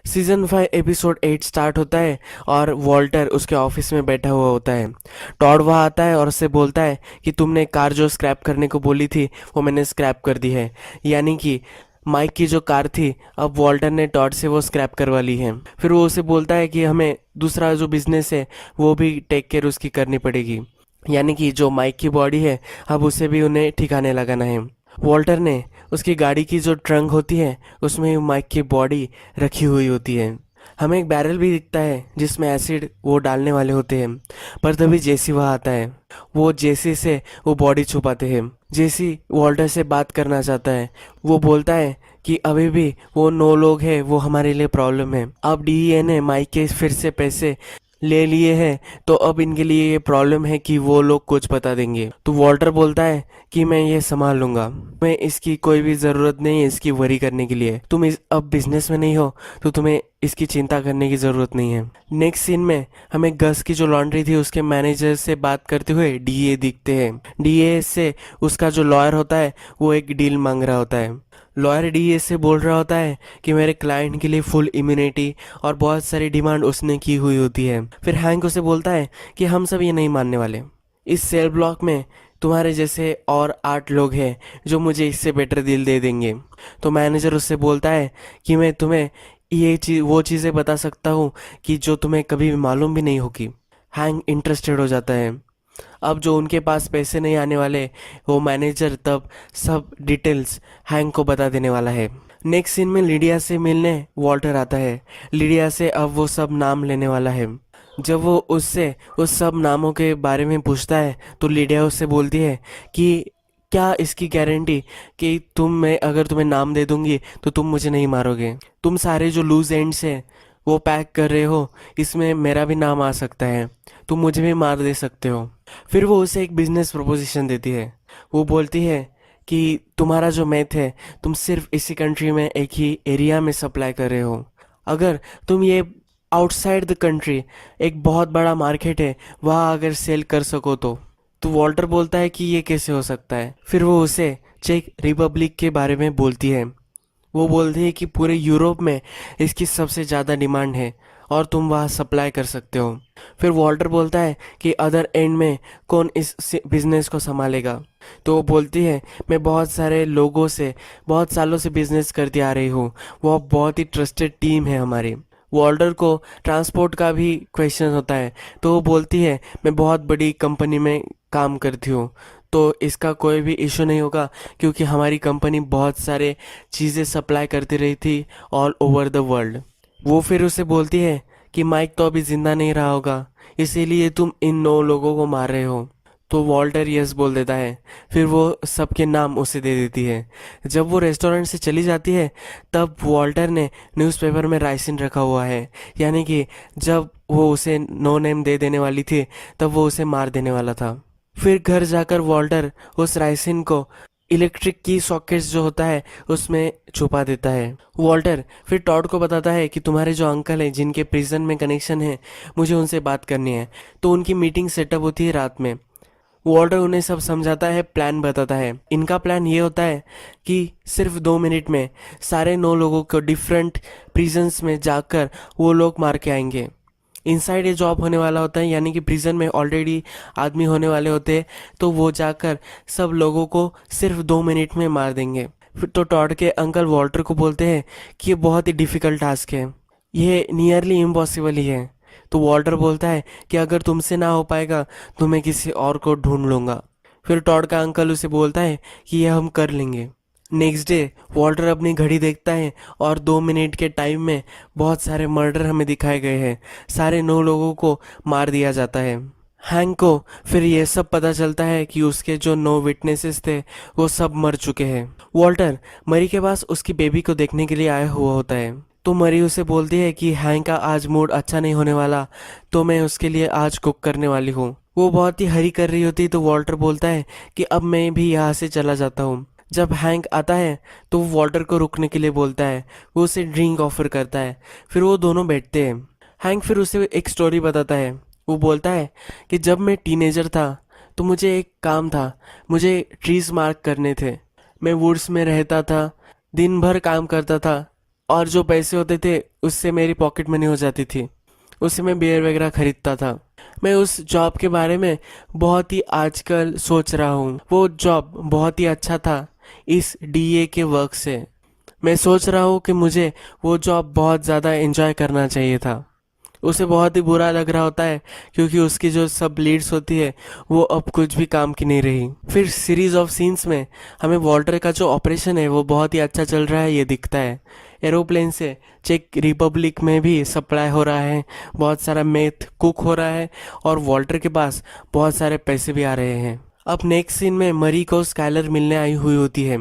Season 5 episode 8 start होता है और वॉल्टर उसके ऑफिस में बैठा हुआ होता है। टॉड वहाँ आता है और उससे बोलता है कि तुमने कार जो स्क्रैप करने को बोली थी वो मैंने स्क्रैप कर दी है। यानी कि माइक की जो कार थी अब वॉल्टर ने टॉड से वो स्क्रैप करवा ली है। फिर वो उसे बोलता है कि हमें दूसरा जो बिजनेस है वो भी टेक केयर उसकी करनी पड़ेगी। यानी कि जो माइक की बॉडी है अब उसे भी उन्हें ठिकाने लगाना है। वॉल्टर ने उसकी गाड़ी की जो ट्रंक होती है उसमें माइक की बॉडी रखी हुई होती है। हमें एक बैरल भी दिखता है जिसमें एसिड वो डालने वाले होते हैं। पर तभी जेसी वहाँ आता है। वो जेसी से वो बॉडी छुपाते हैं। जेसी वॉल्टर से बात करना चाहता है। वो बोलता है कि अभी भी वो 9 लोग हैं, वो हमारे लिए प्रॉब्लम है। अब डीईए ने माइक के फिर से पैसे ले लिए हैं तो अब इनके लिए ये प्रॉब्लम है कि वो लोग कुछ बता देंगे। तो वॉल्टर बोलता है कि मैं ये संभाल लूंगा, मैं इसकी कोई भी ज़रूरत नहीं है इसकी वरी करने के लिए। तुम इस अब बिजनेस में नहीं हो तो तुम्हें इसकी चिंता करने की ज़रूरत नहीं है। नेक्स्ट सीन में हमें गस की जो लॉन्ड्री थी उसके मैनेजर से बात करते हुए डीए दिखते हैं। डीए से उसका जो लॉयर होता है वो एक डील मांग रहा होता है। लॉयर डीए से बोल रहा होता है कि मेरे क्लाइंट के लिए फुल इम्यूनिटी और बहुत सारी डिमांड उसने की हुई होती है। फिर हैंक उसे बोलता है कि हम सब ये नहीं मानने वाले। इस सेल ब्लॉक में तुम्हारे जैसे और 8 लोग हैं जो मुझे इससे बेटर डील दे देंगे। तो मैनेजर उससे बोलता है कि मैं तुम्हें ये चीज वो चीज़ें बता सकता हूँ कि जो तुम्हें कभी भी मालूम भी नहीं होगी। हैंक इंटरेस्टेड हो जाता है। अब जो उनके पास पैसे नहीं आने वाले वो मैनेजर तब सब डिटेल्स हैंक को बता देने वाला है। नेक्स्ट सीन में लिडिया से मिलने वॉल्टर आता है। लिडिया से अब वो सब नाम लेने वाला है। जब वो उससे उस सब नामों के बारे में पूछता है तो लिडिया उससे बोलती है कि क्या इसकी गारंटी कि मैं अगर तुम्हें नाम दे दूंगी तो तुम मुझे नहीं मारोगे। तुम सारे जो लूज एंड्स हैं वो पैक कर रहे हो, इसमें मेरा भी नाम आ सकता है, तुम मुझे भी मार दे सकते हो। फिर वो उसे एक बिजनेस प्रपोजिशन देती है। वो बोलती है कि तुम्हारा जो मैथ है तुम सिर्फ इसी कंट्री में एक ही एरिया में सप्लाई कर रहे हो। अगर तुम ये आउटसाइड द कंट्री एक बहुत बड़ा मार्केट है वहाँ अगर सेल कर सको तो वॉल्टर बोलता है कि ये कैसे हो सकता है। फिर वो उसे चेक रिपब्लिक के बारे में बोलती है। वो बोलती है कि पूरे यूरोप में इसकी सबसे ज़्यादा डिमांड है और तुम वहाँ सप्लाई कर सकते हो। फिर वॉल्टर बोलता है कि अदर एंड में कौन इस बिजनेस को संभालेगा। तो वो बोलती है मैं बहुत सारे लोगों से बहुत सालों से बिजनेस करती आ रही हूँ, वो बहुत ही ट्रस्टेड टीम है हमारी। वॉल्टर को ट्रांसपोर्ट का भी क्वेश्चन होता है तो वो बोलती है मैं बहुत बड़ी कंपनी में काम करती हूँ तो इसका कोई भी इशू नहीं होगा क्योंकि हमारी कंपनी बहुत सारे चीज़ें सप्लाई करती रही थी ऑल ओवर द वर्ल्ड। वो फिर उसे बोलती है कि माइक तो अभी जिंदा नहीं रहा होगा इसीलिए तुम इन 9 लोगों को मार रहे हो। तो वॉल्टर यस बोल देता है। फिर वो सबके नाम उसे दे देती है। जब वो रेस्टोरेंट से चली जाती है तब वॉल्टर ने न्यूज़पेपर में राइसिन रखा हुआ है। यानी कि जब वो उसे नो नेम दे देने वाली थी तब वो उसे मार देने वाला था। फिर घर जाकर वॉल्टर उस राइसिन को इलेक्ट्रिक की सॉकेट्स जो होता है उसमें छुपा देता है। वॉल्टर फिर टॉड को बताता है कि तुम्हारे जो अंकल हैं जिनके प्रिजन में कनेक्शन है मुझे उनसे बात करनी है। तो उनकी मीटिंग सेटअप होती है रात में। वॉल्टर उन्हें सब समझाता है, प्लान बताता है। इनका प्लान ये होता है कि सिर्फ 2 मिनट में सारे 9 लोगों को डिफरेंट प्रिजन्स में जाकर वो लोग मार के आएंगे। इनसाइड ये जॉब होने वाला होता है यानी कि प्रिजन में ऑलरेडी आदमी होने वाले होते हैं तो वो जाकर सब लोगों को सिर्फ 2 मिनट में मार देंगे। फिर तो टॉड के अंकल वॉल्टर को बोलते हैं कि ये बहुत ही डिफ़िकल्ट टास्क है, ये नियरली इम्पॉसिबल ही है। तो वॉल्टर बोलता है कि अगर तुमसे ना हो पाएगा तो मैं किसी और को ढूंढ लूँगा। फिर टॉड का अंकल उसे बोलता है कि यह हम कर लेंगे। नेक्स्ट डे वॉल्टर अपनी घड़ी देखता है और 2 मिनट के टाइम में बहुत सारे मर्डर हमें दिखाए गए हैं। सारे 9 लोगों को मार दिया जाता है। हैंक को फिर ये सब पता चलता है कि उसके जो 9 विटनेसेस थे वो सब मर चुके हैं। वॉल्टर मरी के पास उसकी बेबी को देखने के लिए आया हुआ होता है। तो मरी उसे बोलती है कि हैंक का आज मूड अच्छा नहीं होने वाला तो मैं उसके लिए आज कुक करने वाली हूँ। वो बहुत ही हरी कर रही होती तो वॉल्टर बोलता है कि अब मैं भी यहाँ से चला जाता हूँ। जब हैंक आता है तो वो वॉल्टर को रुकने के लिए बोलता है। वो उसे ड्रिंक ऑफर करता है। फिर वो दोनों बैठते हैं। हैंक फिर उसे एक स्टोरी बताता है। वो बोलता है कि जब मैं टीनेजर था तो मुझे एक काम था, मुझे ट्रीज मार्क करने थे। मैं वुड्स में रहता था, दिन भर काम करता था, और जो पैसे होते थे उससे मेरी पॉकेट मनी हो जाती थी, उससे मैं बियर वगैरह खरीदता था। मैं उस जॉब के बारे में बहुत ही आजकल सोच रहा हूँ। वो जॉब बहुत ही अच्छा था इस डीए के वर्क से। मैं सोच रहा हूँ कि मुझे वो जॉब बहुत ज़्यादा एंजॉय करना चाहिए था। उसे बहुत ही बुरा लग रहा होता है क्योंकि उसकी जो सब लीड्स होती है वो अब कुछ भी काम की नहीं रही। फिर सीरीज ऑफ सीन्स में हमें वॉल्टर का जो ऑपरेशन है वो बहुत ही अच्छा चल रहा है ये दिखता है। एरोप्लेन से चेक रिपब्लिक में भी सप्लाई हो रहा है, बहुत सारा मेथ कुक हो रहा है और वॉल्टर के पास बहुत सारे पैसे भी आ रहे हैं। अब नेक्स्ट सीन में मरी को स्काइलर मिलने आई हुई होती है।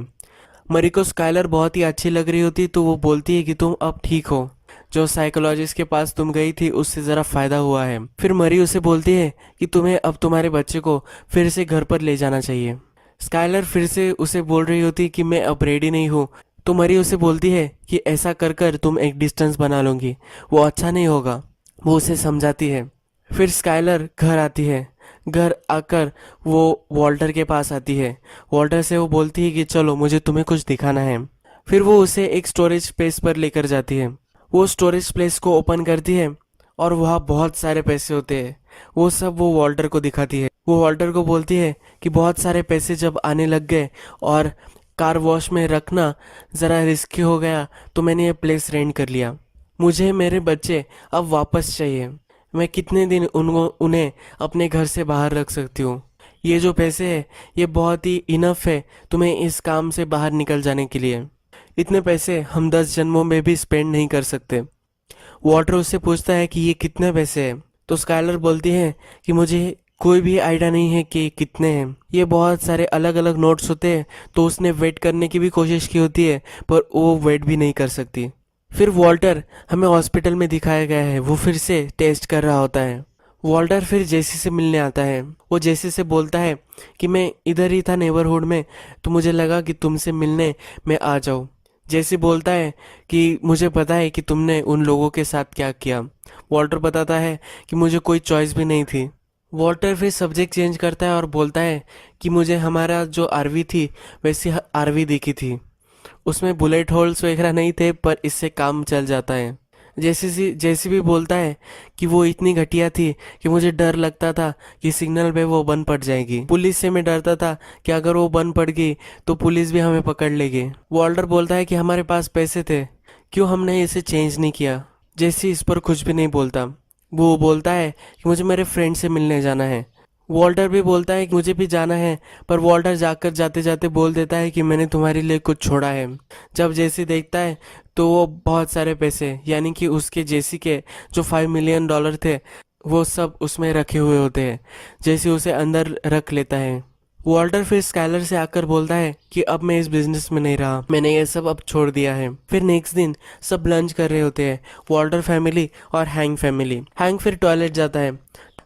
मरी को स्काइलर बहुत ही अच्छी लग रही होती तो वो बोलती है कि तुम अब ठीक हो, जो साइकोलॉजिस्ट के पास तुम गई थी उससे ज़रा फायदा हुआ है। फिर मरी उसे बोलती है कि तुम्हें अब तुम्हारे बच्चे को फिर से घर पर ले जाना चाहिए। स्काइलर फिर से उसे बोल रही होती कि मैं अब रेडी नहीं हूँ। तो मरी उसे बोलती है कि ऐसा कर कर तुम एक डिस्टेंस बना लोगी, वो अच्छा नहीं होगा। वो उसे समझाती है। फिर स्काइलर घर आती है। घर आकर वो वॉल्टर के पास आती है। वॉल्टर से वो बोलती है कि चलो मुझे तुम्हें कुछ दिखाना है। फिर वो उसे एक स्टोरेज स्पेस पर लेकर जाती है। वो स्टोरेज प्लेस को ओपन करती है और वहाँ बहुत सारे पैसे होते हैं। वो सब वो वॉल्टर को दिखाती है। वो वॉल्टर को बोलती है कि बहुत सारे पैसे जब आने लग गए और कार वॉश में रखना ज़रा रिस्की हो गया तो मैंने ये प्लेस रेंट कर लिया। मुझे मेरे बच्चे अब वापस चाहिए। मैं कितने दिन उन्हें अपने घर से बाहर रख सकती हूँ। ये जो पैसे है ये बहुत ही इनफ है तुम्हें इस काम से बाहर निकल जाने के लिए। इतने पैसे हम 10 जन्मों में भी स्पेंड नहीं कर सकते। वॉटर उससे पूछता है कि ये कितने पैसे हैं। तो स्काइलर बोलती है कि मुझे कोई भी आइडिया नहीं है कि कितने हैं, ये बहुत सारे अलग अलग नोट्स होते हैं। तो उसने वेट करने की भी कोशिश की होती है पर वो वेट भी नहीं कर सकती। फिर वॉल्टर हमें हॉस्पिटल में दिखाया गया है, वो फिर से टेस्ट कर रहा होता है। वॉल्टर फिर जेसी से मिलने आता है। वो जेसी से बोलता है कि मैं इधर ही था नेबरहुड में, तो मुझे लगा कि तुमसे मिलने मैं आ जाऊँ। जेसी बोलता है कि मुझे पता है कि तुमने उन लोगों के साथ क्या किया। वॉल्टर बताता है कि मुझे कोई चॉइस भी नहीं थी। वॉल्टर फिर सब्जेक्ट चेंज करता है और बोलता है कि मुझे हमारा जो आरवी थी वैसी आरवी दिखी थी, उसमें बुलेट होल्स वगैरह नहीं थे पर इससे काम चल जाता है। जैसी भी बोलता है कि वो इतनी घटिया थी कि मुझे डर लगता था कि सिग्नल पे वो बंद पड़ जाएगी। पुलिस से मैं डरता था कि अगर वो बंद पड़ गई तो पुलिस भी हमें पकड़ लेगी। वॉल्टर बोलता है कि हमारे पास पैसे थे, क्यों हमने इसे चेंज नहीं किया। जैसी इस पर कुछ भी नहीं बोलता। वो बोलता है कि मुझे मेरे फ्रेंड से मिलने जाना है। वॉल्टर भी बोलता है कि मुझे भी जाना है, पर वॉल्टर जाकर जाते जाते बोल देता है कि मैंने तुम्हारे लिए कुछ छोड़ा है। जब जेसी देखता है तो वो बहुत सारे पैसे यानी कि उसके जेसी के जो $5 मिलियन थे वो सब उसमें रखे हुए होते हैं। जेसी उसे अंदर रख लेता है। वॉल्टर फिर स्काइलर से आकर बोलता है कि अब मैं इस बिजनेस में नहीं रहा, मैंने ये सब अब छोड़ दिया है। फिर नेक्स्ट दिन सब लंच कर रहे होते हैं, वॉल्टर फैमिली और हैंक फैमिली। हैंक फिर टॉयलेट जाता है।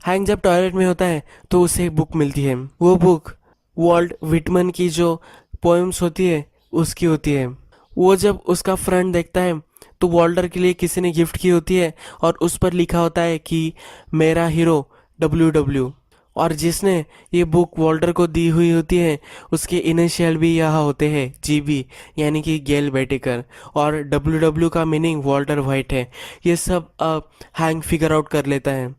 हैंक जब टॉयलेट में होता है तो उसे एक बुक मिलती है। वो बुक वॉल्ट विटमन की जो पोएम्स होती है उसकी होती है। वो जब उसका फ्रंट देखता है तो वॉल्टर के लिए किसी ने गिफ्ट की होती है और उस पर लिखा होता है कि मेरा हीरो WW। और जिसने ये बुक वॉल्टर को दी हुई होती है उसके इनिशियल भी यहाँ होते हैं GB यानी कि गेल बेटेकर। और WW का मीनिंग वॉल्टर वाइट है। ये सब हैंक फिगर आउट कर लेता है।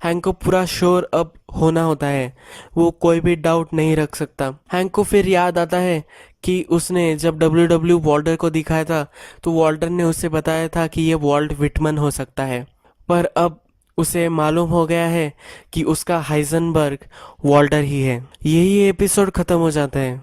हैंक को पूरा श्योर अब होना होता है, वो कोई भी डाउट नहीं रख सकता। हैंक को फिर याद आता है कि उसने जब WW वॉल्टर को दिखाया था तो वॉल्टर ने उससे बताया था कि ये वॉल्ट विटमन हो सकता है, पर अब उसे मालूम हो गया है कि उसका हाइजनबर्ग वॉल्टर ही है। यही एपिसोड खत्म हो जाता है।